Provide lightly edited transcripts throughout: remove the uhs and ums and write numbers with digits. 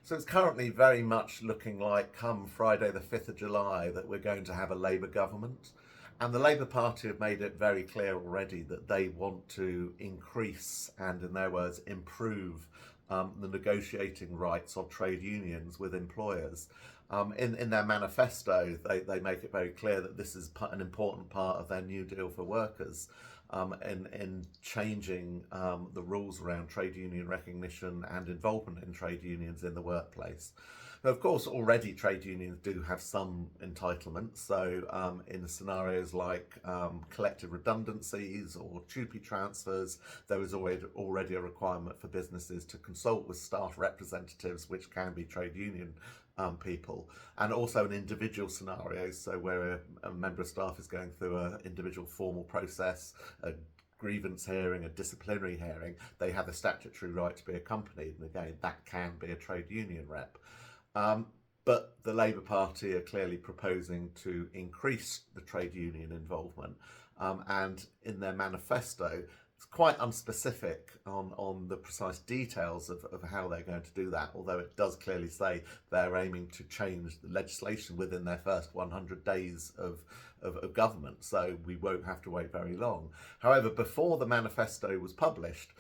So it's currently very much looking like come Friday the 5th of July that we're going to have a Labour government. And the Labour Party have made it very clear already that they want to increase and, in their words, improve the negotiating rights of trade unions with employers. In their manifesto, they make it very clear that this is an important part of their New Deal for Workers in changing the rules around trade union recognition and involvement in trade unions in the workplace. Now, of course, already trade unions do have some entitlements. So in scenarios like collective redundancies or TUPE transfers, there is already a requirement for businesses to consult with staff representatives, which can be trade union people, and also in individual scenarios, so where a member of staff is going through an individual formal process, a grievance hearing, a disciplinary hearing, they have a statutory right to be accompanied, and again, that can be a trade union rep. But the Labour Party are clearly proposing to increase the trade union involvement, and in their manifesto, it's quite unspecific on the precise details of how they're going to do that, although it does clearly say they're aiming to change the legislation within their first 100 days of government, so we won't have to wait very long. However, before the manifesto was published,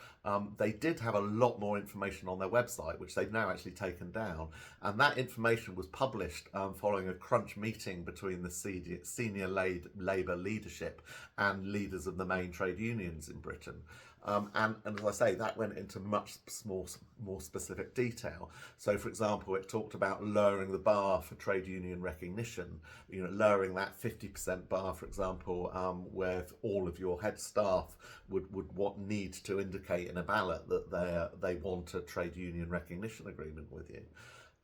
they did have a lot more information on their website, which they've now actually taken down, and that information was published following a crunch meeting between the senior Labour leadership and leaders of the main trade unions in Britain. And as I say, that went into much more specific detail. So, for example, it talked about lowering the bar for trade union recognition, lowering that 50% bar, for example, where all of your head staff would need to indicate in a ballot that they want a trade union recognition agreement with you.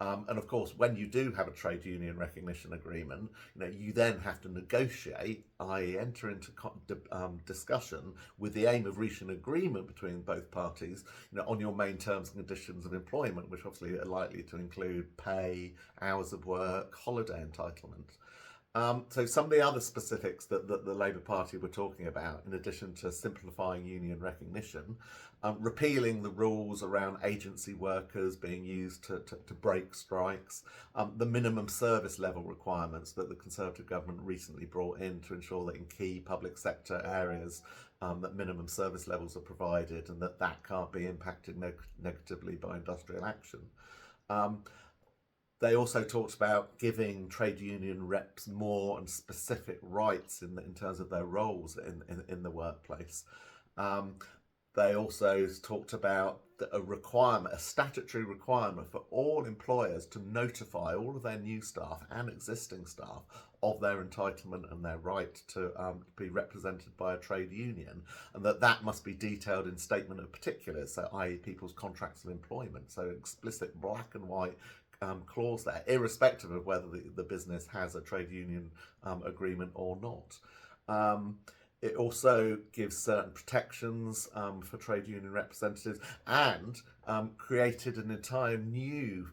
And of course, when you do have a trade union recognition agreement, you then have to negotiate, i.e. enter into discussion with the aim of reaching an agreement between both parties, on your main terms and conditions of employment, which obviously are likely to include pay, hours of work, holiday entitlement. So some of the other specifics that the Labour Party were talking about, in addition to simplifying union recognition, repealing the rules around agency workers being used to break strikes, the minimum service level requirements that the Conservative government recently brought in to ensure that in key public sector areas that minimum service levels are provided and that can't be impacted negatively by industrial action. They also talked about giving trade union reps more and specific rights in terms of their roles in the workplace. They also talked about a statutory requirement for all employers to notify all of their new staff and existing staff of their entitlement and their right to be represented by a trade union, and that must be detailed in statement of particulars, so i.e. people's contracts of employment, so explicit black and white clause there, irrespective of whether the business has a trade union agreement or not. It also gives certain protections for trade union representatives and created an entire new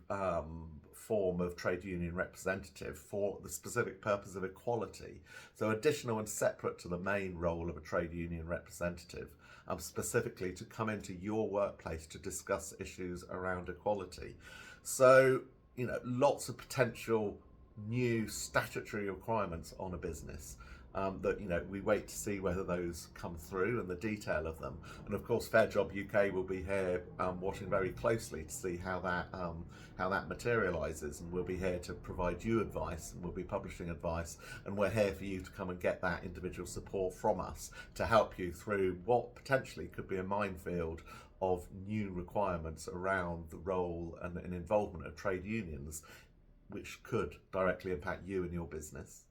form of trade union representative for the specific purpose of equality. So additional and separate to the main role of a trade union representative, specifically to come into your workplace to discuss issues around equality. So, lots of potential new statutory requirements on a business that we wait to see whether those come through and the detail of them. And of course, Fair Job UK will be here watching very closely to see how that materialises, and we'll be here to provide you advice, and we'll be publishing advice, and we're here for you to come and get that individual support from us to help you through what potentially could be a minefield of new requirements around the role and involvement of trade unions, which could directly impact you and your business.